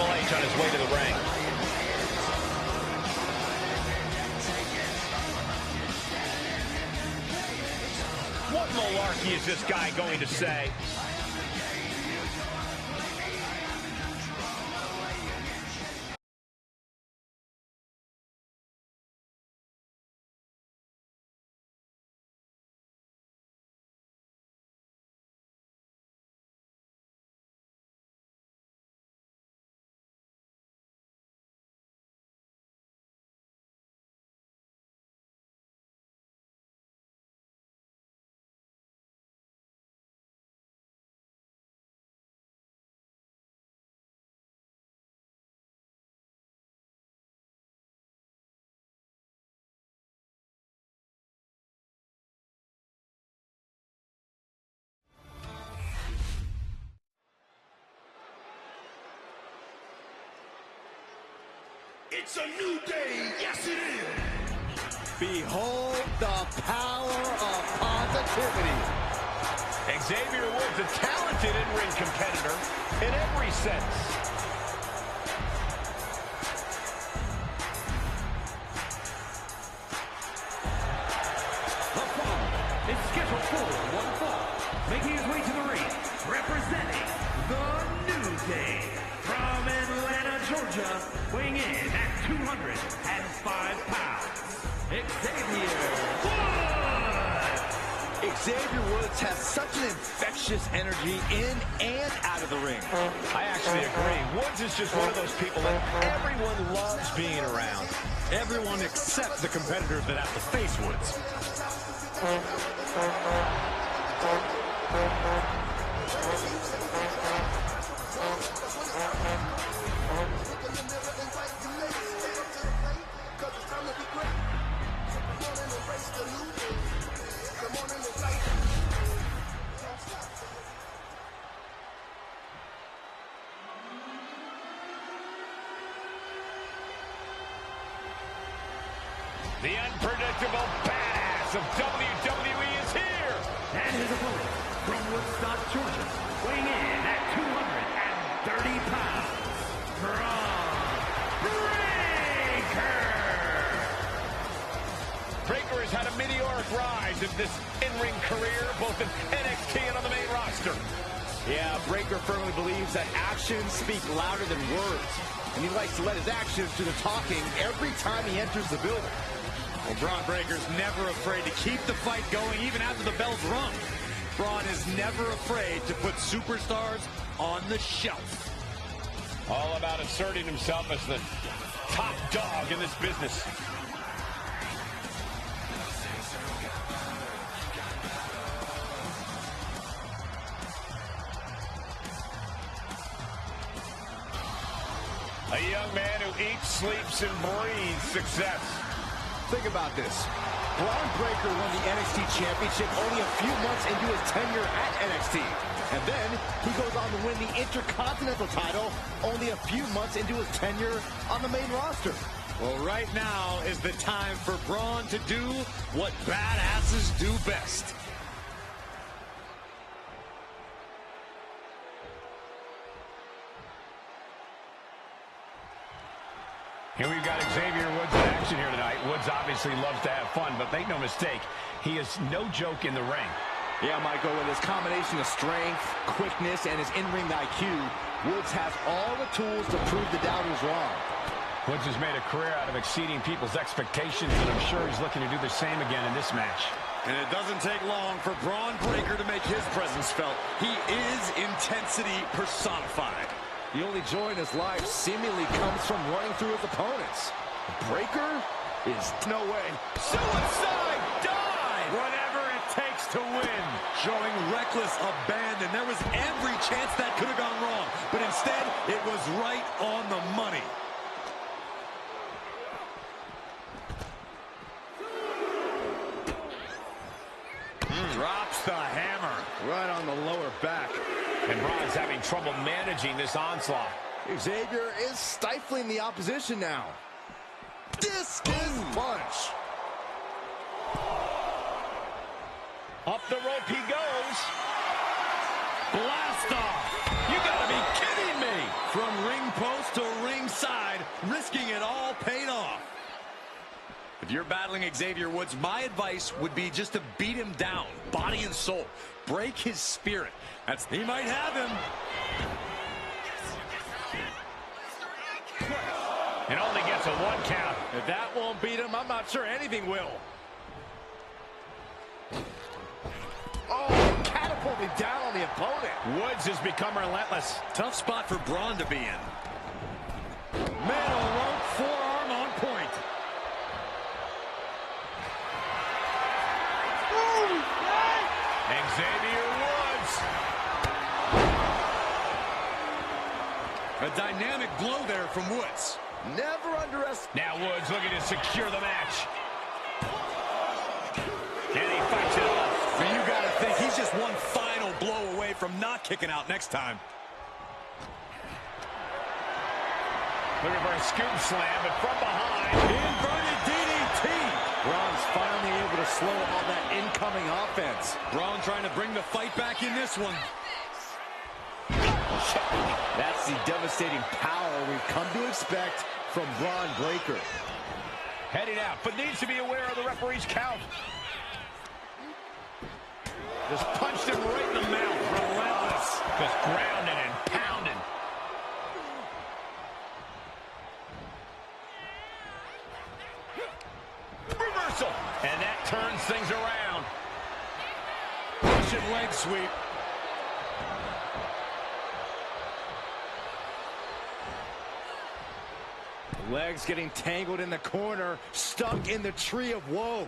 Triple H on his way to the ring. What malarkey is this guy going to say? It's a new day, yes it is! Behold the power of positivity. Xavier Woods, a talented in-ring competitor in every sense. The following is scheduled for one fall, making his way to the ring, representing the New Day from Atlanta, Georgia, weighing in at 205 pounds, Xavier Woods! Xavier Woods has such an infectious energy in and out of the ring. I actually agree. Woods is just one of those people that everyone loves being around. Everyone except the competitors that have to face Woods. The unpredictable badass of WWE is here. And his opponent from Woodstock, Georgia, weighing in at 230 pounds, Braun Breaker! Breaker has had a meteoric rise in this in-ring career, both in NXT and on the main roster. Yeah, Breaker firmly believes that actions speak louder than words. And he likes to let his actions do the talking every time he enters the building. Well, Braun Breaker's never afraid to keep the fight going even after the bell's rung. Braun is never afraid to put superstars on the shelf. All about asserting himself as the top dog in this business. A young man who eats, sleeps, and breathes success. Think about this. Braun Breaker won the NXT Championship only a few months into his tenure at NXT. And then he goes on to win the Intercontinental title only a few months into his tenure on the main roster. Well, right now is the time for Braun to do what badasses do best. Here we've got Xavier Woods in action here tonight. Woods obviously loves to have fun, but make no mistake, he is no joke in the ring. Yeah, Michael, with his combination of strength, quickness, and his in-ring IQ, Woods has all the tools to prove the doubters wrong. Woods has made a career out of exceeding people's expectations, and I'm sure he's looking to do the same again in this match. And it doesn't take long for Braun Breaker to make his presence felt. He is intensity personified. The only joy in his life seemingly comes from running through his opponents. Breaker is no way. Suicide dive! Whatever it takes to win. Showing reckless abandon. There was every chance that could have gone wrong. But instead, it was right on the money. Drops the hammer. Right on the lower back. And Braun's having trouble managing this onslaught. Xavier is stifling the opposition now. Discus punch. Up the rope he goes. Blast off. You gotta be kidding me. From ring post to If you're battling Xavier Woods, my advice would be just to beat him down, body and soul. Break his spirit. He might have him. And only gets a 1 count. If that won't beat him, I'm not sure anything will. Oh, catapulting down on the opponent. Woods has become relentless. Tough spot for Braun to be in. Middle rope forearm on point. Xavier Woods. A dynamic blow there from Woods. Never underestimate. Now Woods looking to secure the match. And he fights it off. But you got to think he's just one final blow away from not kicking out next time. Looking for a scoop slam, but from behind. Inverted DDT. Braun's finally able to slow all that incoming offense. Braun trying to bring the fight back in this one. That's the devastating power we've come to expect from Braun Breaker. Heading out, but needs to be aware of the referee's count. Just punched him right in the mouth. Relentless. Just grounded and pounded. Reversal. And that turns things around. Russian leg sweep. Legs getting tangled in the corner, stuck in the tree of woe.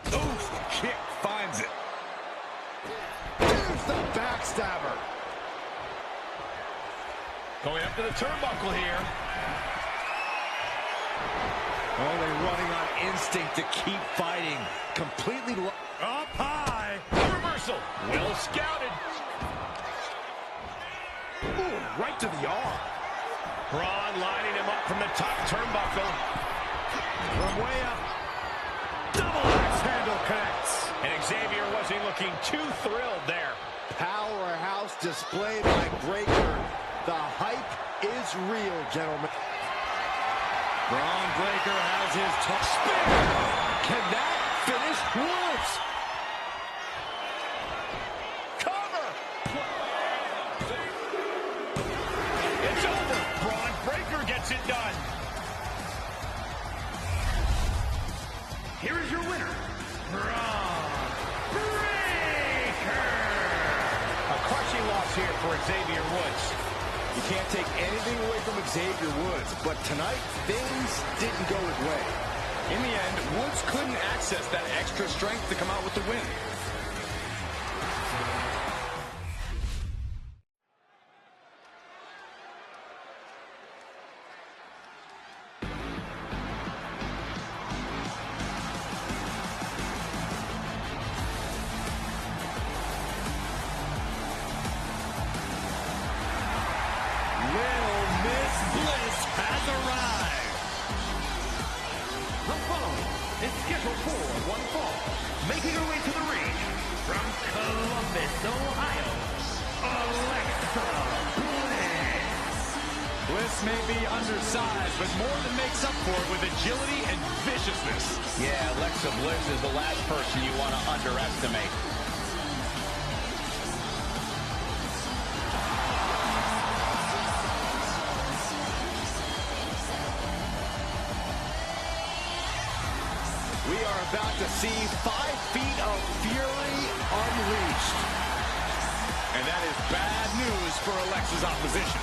Oof, kick finds it. There's the backstabber. Going up to the turnbuckle here. Only running on instinct to keep fighting. Completely Up high. Reversal. Well scouted. Ooh, right to the arm. Braun lining him up from the top turnbuckle. From way up. Double axe handle connects. And Xavier wasn't looking too thrilled there. Powerhouse display by Breaker. The hype is real, gentlemen. Braun Breaker has his top spin. Can that finish Woods? Cover. It's over. Braun Breaker gets it done. Here is your winner, Braun Breaker. A crushing loss here for Xavier Woods. You can't take anything away from Xavier Woods, but tonight, things didn't go his way. In the end, Woods couldn't access that extra strength to come out with the win. Little Miss Bliss has arrived. The following is scheduled for one fall. Making her way to the ring from Columbus, Ohio, Alexa Bliss. Bliss may be undersized, but more than makes up for it with agility and viciousness. Yeah, Alexa Bliss is the last person you want to underestimate. We are about to see 5 feet of fury unleashed. And that is bad news for Alexa's opposition.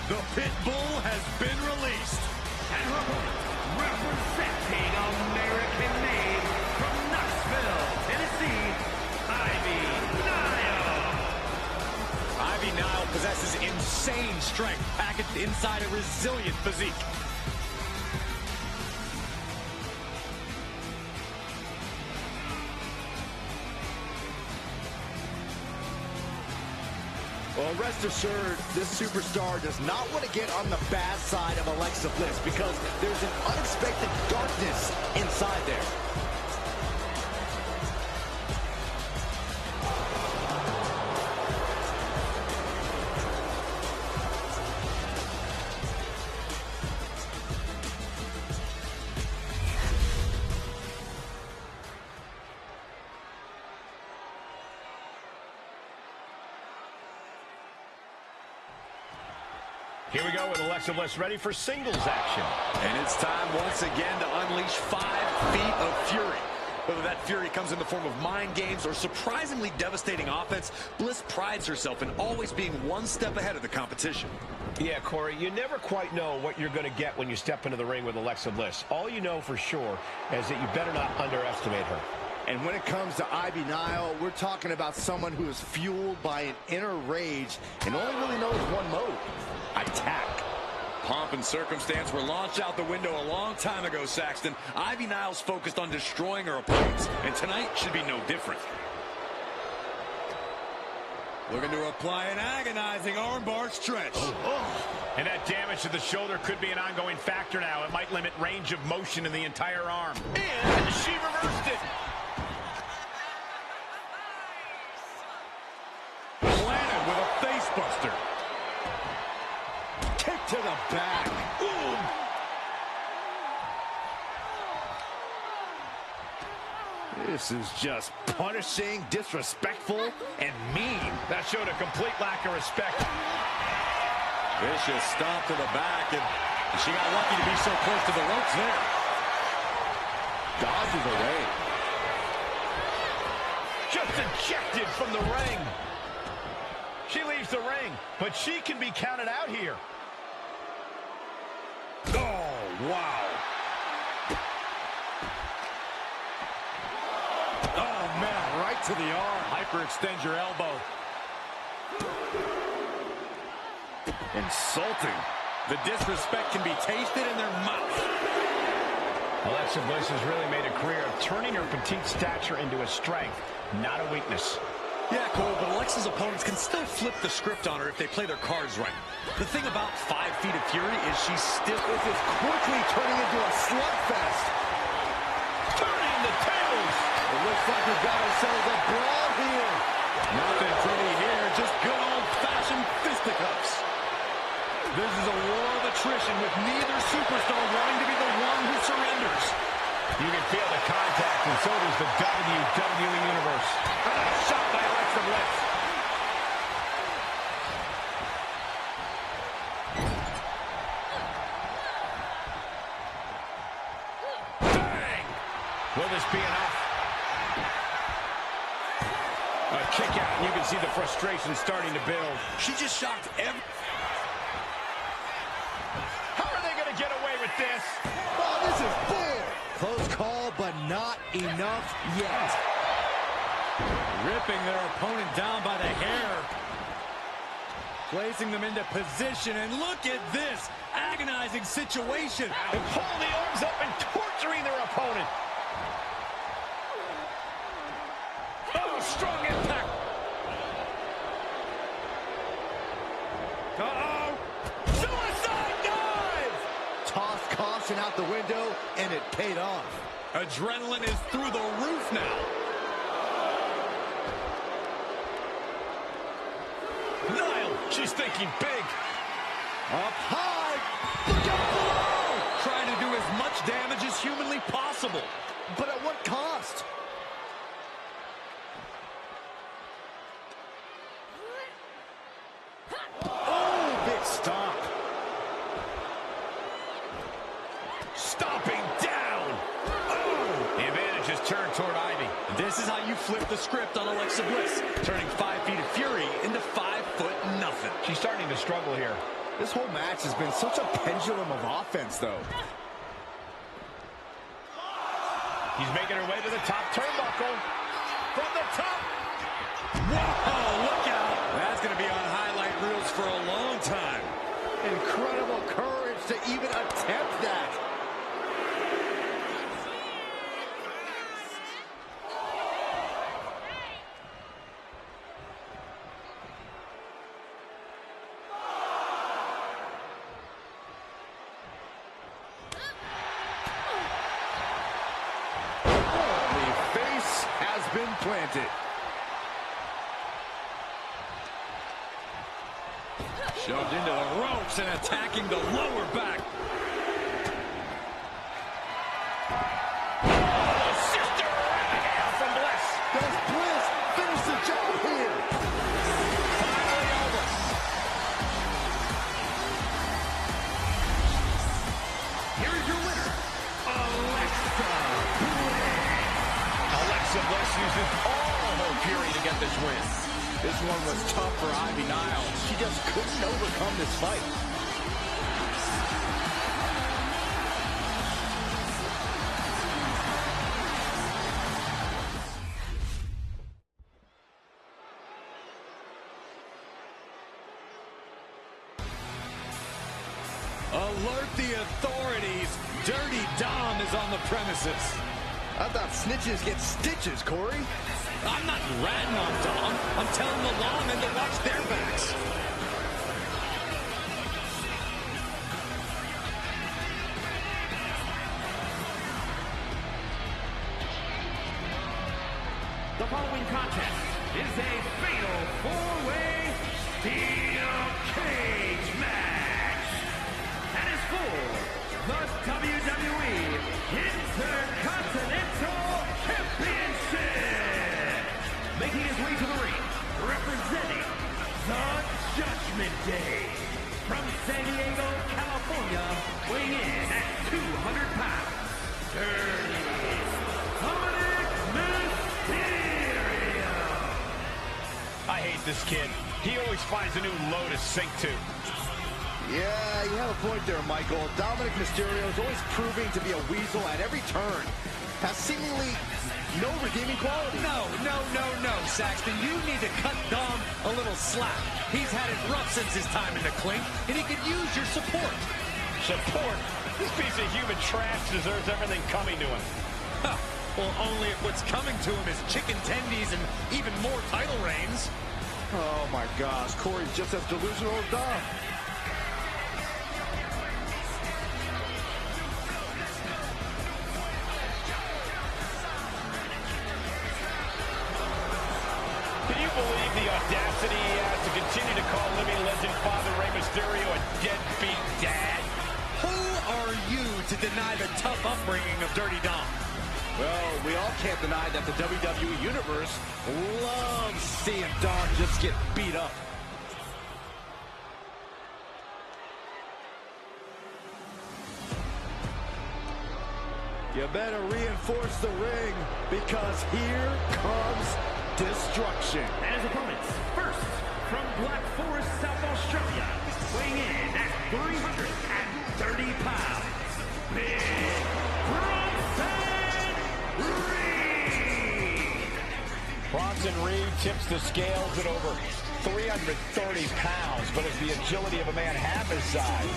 The pit bull has been released. And her opponent, representing American made from Knoxville, Tennessee, Ivy Nile. Ivy Nile possesses insane strength packaged inside a resilient physique. Well, rest assured, this superstar does not want to get on the bad side of Alexa Bliss because there's an unexpected darkness inside there. Here we go with Alexa Bliss ready for singles action. And it's time once again to unleash 5 feet of fury. Whether that fury comes in the form of mind games or surprisingly devastating offense, Bliss prides herself in always being one step ahead of the competition. Yeah, Corey, you never quite know what you're going to get when you step into the ring with Alexa Bliss. All you know for sure is that you better not underestimate her. And when it comes to Ivy Nile, we're talking about someone who is fueled by an inner rage and only really knows one mode: attack. Pomp and circumstance were launched out the window a long time ago, Saxton. Ivy Nile's focused on destroying her opponents, and tonight should be no different. Looking to apply an agonizing armbar stretch. And that damage to the shoulder could be an ongoing factor now. It might limit range of motion in the entire arm. And she reversed it. Planted with a face buster. Kick to the back. Ooh. This is just punishing, disrespectful, and mean. That showed a complete lack of respect. Vicious stomp to the back, and she got lucky to be so close to the ropes there. Dodges away. Just ejected from the ring. She leaves the ring, but she can be counted out here. Oh, wow. Oh, man, right to the arm. Hyperextend your elbow. Insulting. The disrespect can be tasted in their mouth. Alexa Bliss has really made a career of turning her petite stature into a strength, not a weakness. Yeah, Cole, but Alexa's opponents can still flip the script on her if they play their cards right. The thing about 5 feet of fury is she's still... This is quickly turning into a slugfest. Turning the tables. It looks like we've got ourselves a brawl here. Nothing pretty here, just good old-fashioned fisticuffs. This is a war of attrition with neither superstar wanting to be the one who surrenders. You can feel the contact, and so does the WWE Universe. Shot by Alexa Bliss. Bang! Will this be enough? A kick out, and you can see the frustration starting to build. She just shocked every... How are they going to get away with this? Oh, this is bull. Close call, but not enough yet. Ripping their opponent down by the hair. Placing them into position, and look at this agonizing situation. And pulling the arms up and torturing their opponent. Oh, strong impact. Uh-oh. Suicide dive! Tossed caution out the window, and it paid off. Adrenaline is through the roof now. Nile, she's thinking big. Up high. Look out below. Trying to do as much damage as humanly possible. But at what cost? Oh, big stomp. Stomping down. Oh, the advantage is turned toward Ivy. This is how you flip the script on Alexa Bliss, turning 5 feet of fury into 5 foot nothing. She's starting to struggle here. This whole match has been such a pendulum of offense, though. He's making her way to the top turnbuckle. From the top. Whoa, look out. That's going to be on highlight reels for a long time. Incredible courage to even attempt that. Been planted. Shoved into the ropes and attacking the lower back. Oh, sister Abigail from Bliss. Does Bliss finish the job here? Finally over. win. This one was tough for Ivy Nile. She just couldn't overcome this fight. Alert the authorities. Dirty Dom is on the premises. I thought snitches get stitches, Corey. I'm not ratting on Dom. I'm telling the lawmen to watch their backs. The following contest is a fatal four-way steel cage match. And is for the WWE Intercontinental Championship. Making his way to the ring, representing the Judgment Day. From San Diego, California, weighing in at 200 pounds, Dirty Mysterio. I hate this kid. He always finds a new low to sink to. Yeah, you have a point there, Michael. Dominic Mysterio is always proving to be a weasel at every turn. Has seemingly no redeeming quality. No, Saxton. You need to cut Dom a little slack. He's had it rough since his time in the clink, and he could use your support. Support? This piece of human trash deserves everything coming to him. Huh. Well, only if what's coming to him is chicken tendies and even more title reigns. Oh my gosh, Corey's just as delusional as Dom. Can you believe the audacity he has to continue to call living legend Father Rey Mysterio a deadbeat dad? Who are you to deny the tough upbringing of Dirty Dom? Well, we all can't deny that the WWE Universe loves seeing Dom just get beat up. You better reinforce the ring, because here comes destruction. And his opponents, first, from Black Forest, South Australia, weighing in at 330 pounds, Big Bronson Reed tips the scales at over 330 pounds, but has the agility of a man half his size.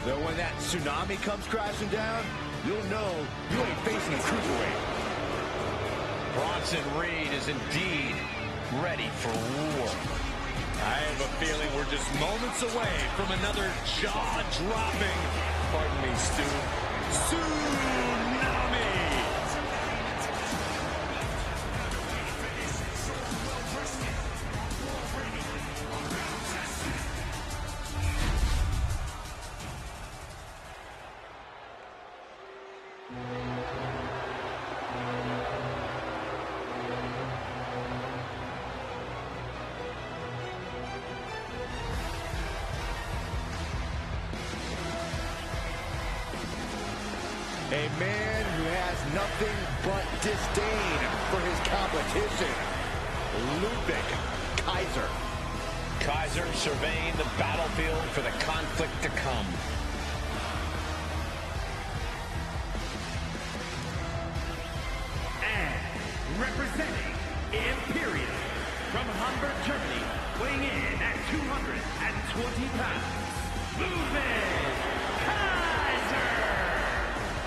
Though when that tsunami comes crashing down, you'll know you ain't facing a cruiserweight. Bronson Reed is indeed ready for war. I have a feeling we're just moments away from another jaw-dropping, pardon me, Stu, tsunami! A man who has nothing but disdain for his competition, Ludwig Kaiser. Kaiser surveying the battlefield for the conflict to come. And representing Imperium from Hamburg, Germany, weighing in at 220 pounds, Ludwig Kaiser.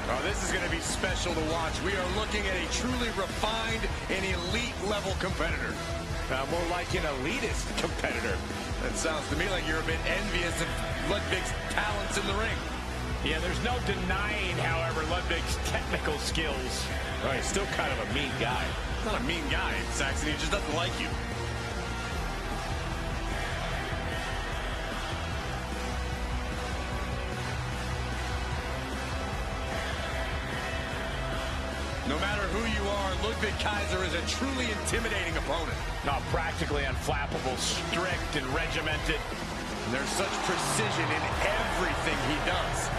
Oh, this is going to be special to watch. We are looking at a truly refined and elite-level competitor. More like an elitist competitor. That sounds to me like you're a bit envious of Ludwig's talents in the ring. Yeah, there's no denying, however, Ludwig's technical skills. Right, he's still kind of a mean guy. Not a mean guy, Saxon. He just doesn't like you. No matter who you are, Ludwig Kaiser is a truly intimidating opponent. Not practically unflappable, strict and regimented. And there's such precision in everything he does.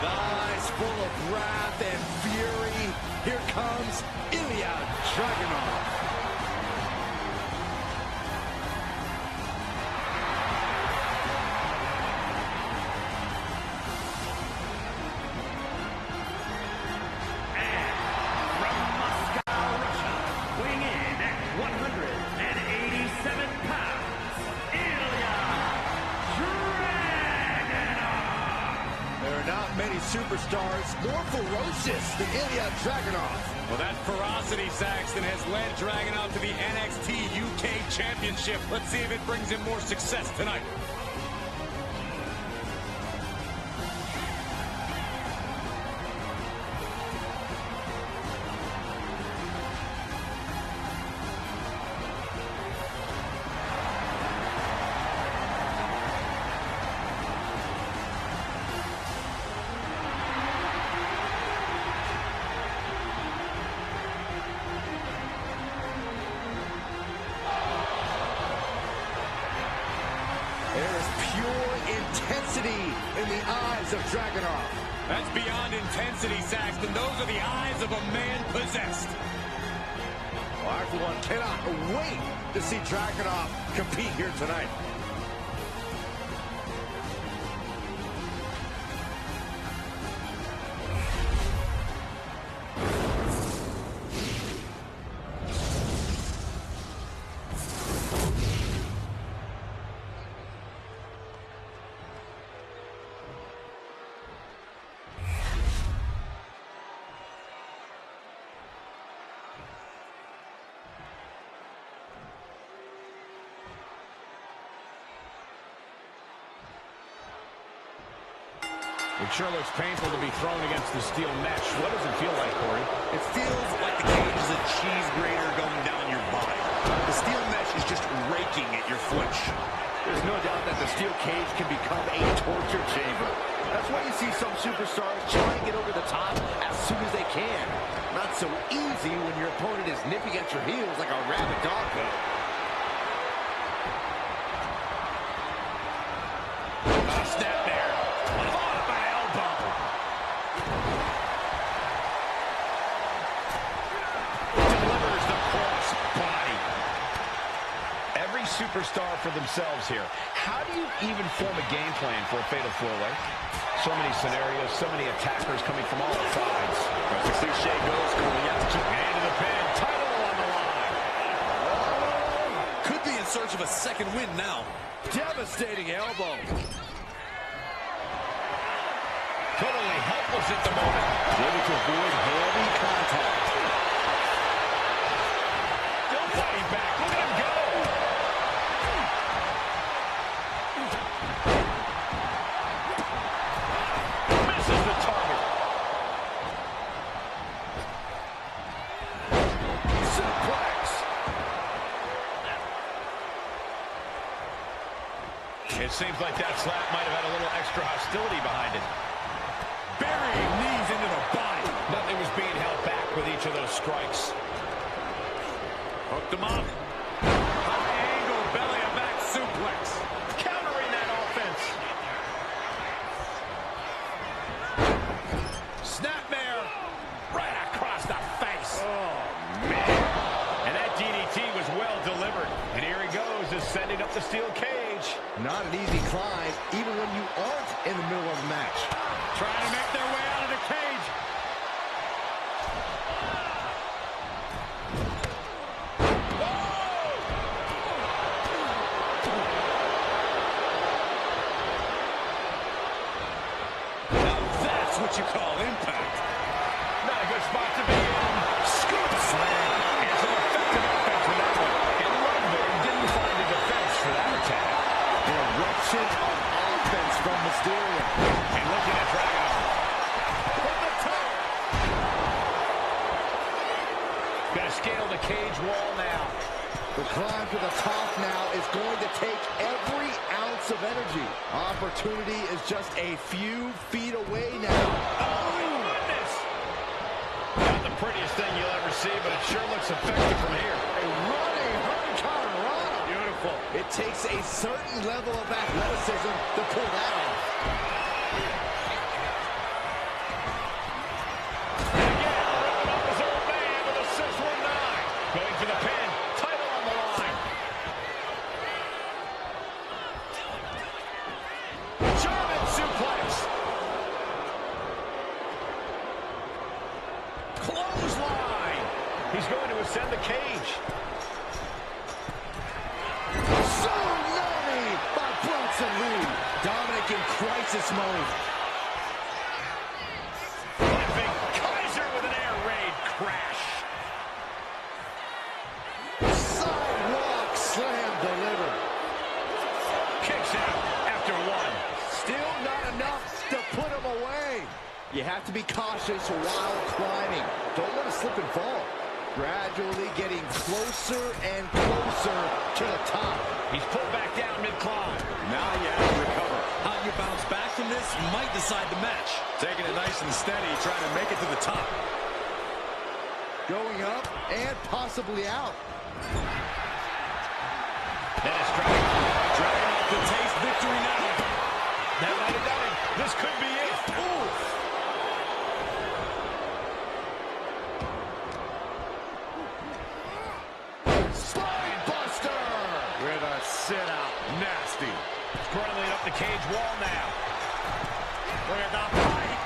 With eyes full of wrath and fury, here comes Ilya Dragunov. Many superstars more ferocious than Ilya Dragunov. Well, that ferocity, Saxton, has led Dragunov to the NXT UK Championship. Let's see if it brings him more success tonight. There is pure intensity in the eyes of Dragunov. That's beyond intensity, Saxton. Those are the eyes of a man possessed. Well, I, for one, cannot wait to see Dragunov compete here tonight. It sure looks painful to be thrown against the steel mesh. What does it feel like, Corey? It feels like the cage is a cheese grater going down your body. The steel mesh is just raking at your flesh. There's no doubt that the steel cage can become a torture chamber. That's why you see some superstars try to get over the top as soon as they can. Not so easy when your opponent is nipping at your heels like a rabid dog coat. Snap there. Followed by elbow. Delivers the cross body. Every superstar for themselves here. How do you even form a game plan for a fatal four-way? So many scenarios, so many attackers coming from all sides. As the cliche goes, you have to keep your hand to the pin. Title on the line. Could be in search of a second win now. Devastating elbow. Totally helpless at the moment. Able to avoid heavy contact. Still fighting back. Look at him go. Misses the target. Suplex. It seems like that slap might have had a little extra hostility behind it. Burying knees into the body. Nothing was being held back with each of those strikes. Hooked him up. High angle belly and back suplex. Countering that offense. Snapmare. Right across the face. Oh, man. And that DDT was well delivered. And here he goes, ascending up the steel cage. Not an easy climb, even when you aren't in the middle of a match. Trying to make their way out of the cage. Now that's what you call impact. Not a good spot to be in. Scoop slam. And some effective offense with that one. And Ludwig didn't find a defense for that attack. An eruption of offense from Mysterio. And looking at Dragunov. From the top. Gonna scale the cage wall now. The climb to the top now is going to take every ounce of energy. Opportunity is just a few feet away now. Oh, my goodness. Not the prettiest thing you'll ever see, but it sure looks effective from here. A running Hurricane Rana. Beautiful. It takes a certain level of athleticism to pull that off. Going for the pin. Title on the line. German suplex. Clothesline. He's going to ascend the cage. Tsunami by Bronson Reed. Dominic in crisis mode. Flipping Kaiser with an air raid crash. Sidewalk slam delivered. Kicks out after one. Still not enough to put him away. You have to be cautious while climbing. Don't let it slip and fall. Gradually getting closer and closer to the top. He's pulled back down mid-climb. Now you have to recover. How you bounce back from this might decide the match. Taking it nice and steady, trying to make it to the top. Going up and possibly out. Dennis driving off to taste victory now. That might have done it. This could be it. Ooh. Sit out. Nasty. Scrambling up the cage wall now. Look at that fight.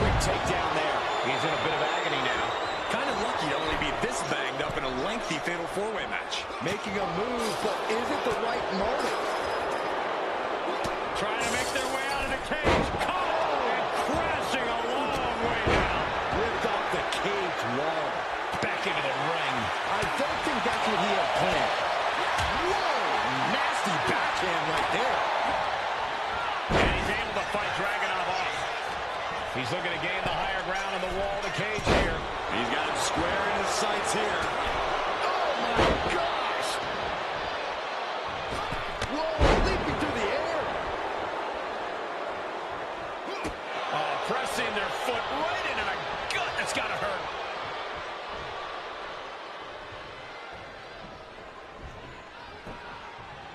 Quick takedown there. He's in a bit of agony now. Kind of lucky to only be this banged up in a lengthy fatal four-way match. Making a move, but is it the right moment? Trying to make their way out of the cage. Caught and crashing a long way down. Ripped off the cage wall. Back into the ring. I don't think that's what he had planned. Whoa! Nasty backhand right there. And he's able to fight Dragunov off. He's looking to gain the higher ground on the wall of the cage here. He's got him square in his sights here. Oh my gosh! Whoa, leaping through the air. Oh, pressing their foot right into the gut. That's got to hurt.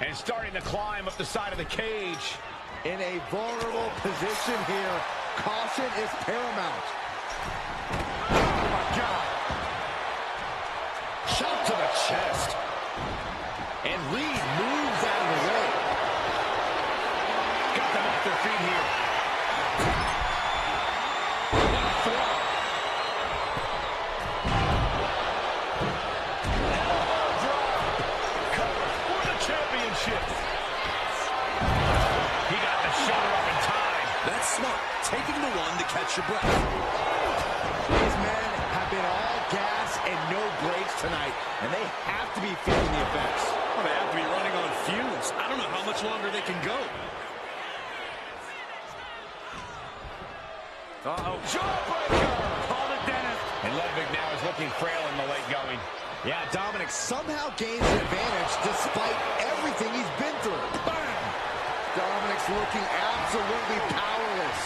And starting to climb up the side of the cage. In a vulnerable position here. Caution is paramount. Oh, my God. Shot to the chest. And Reed moves out of the way. Got them off their feet here. He got the shoulder up in time. That's smart. Taking the one to catch your breath. These men have been all gas and no brakes tonight, and they have to be feeling the effects. Well, they have to be running on fumes. I don't know how much longer they can go. Uh-oh. Jawbreaker! Called it Dennis. And Ludwig now is looking frail in the late going. Yeah, Dominic somehow gains an advantage despite everything he's been through. Bam! Dominic's looking absolutely powerless.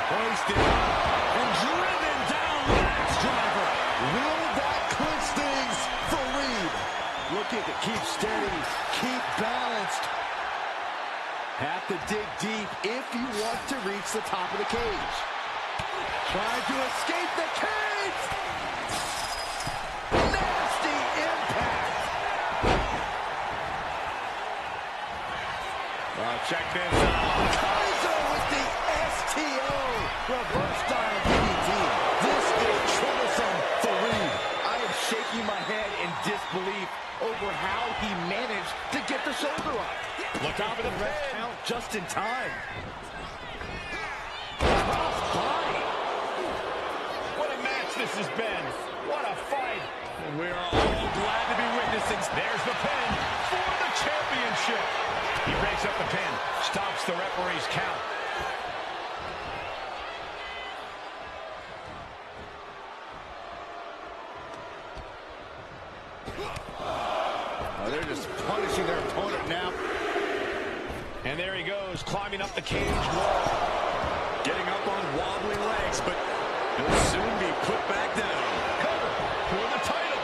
Hoisted and driven down Max Driver. Will that clinch things for Reed? Looking to keep steady, keep balanced. Have to dig deep if you want to reach the top of the cage. Trying to escape the cage. Nasty impact. Check this out. Kaiser with the STO. Reverse style DDT. This is troublesome for Reed. I am shaking my head in disbelief over how he managed to get the shoulder up. Look out for the ref pin. count just in time. Cross body. What a match this has been. What a fight. We are all glad to be witnessing. There's the pin for the championship. He breaks up the pin, stops the referee's count. Oh, they're just punishing their opponent now. And there he goes, climbing up the cage wall. Getting up on wobbly legs, but he'll soon be put back down. Cover for the title.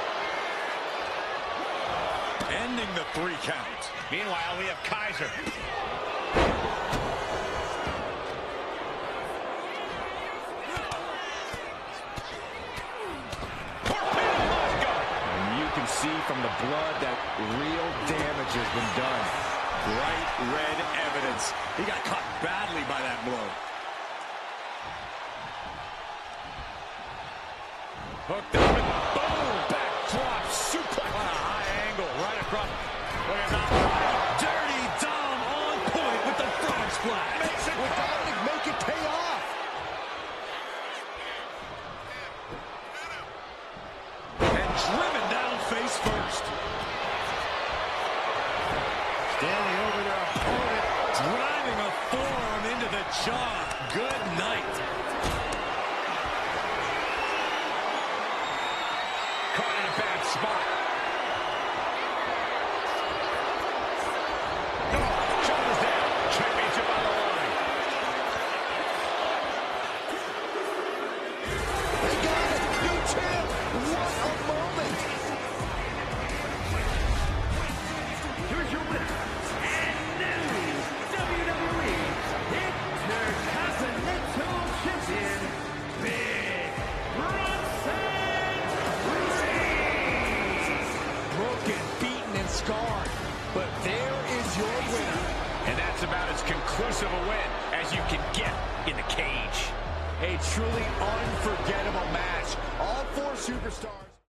Ending the 3 count. Meanwhile, we have Kaiser. from the blood that real damage has been done. Bright red evidence. He got caught badly by that blow. Hooked up and boom! Backdrop suplex. What a high angle right across. Look at that. Dirty Dom on point with the frog splash. Makes it Dominic, make it pay off. And driven down face first. Standing over their opponent, driving a forearm into the jaw. Good night. Caught in a bad spot. Shoulders down. Championship on the line. They got it. New champ. What a moment. Here's your winner, and new WWE Intercontinental Champion, Big Bronson Reed. Broken, beaten, and scarred. But there is your winner. And that's about as conclusive a win as you can get in the cage. A truly unforgettable match. All four superstars.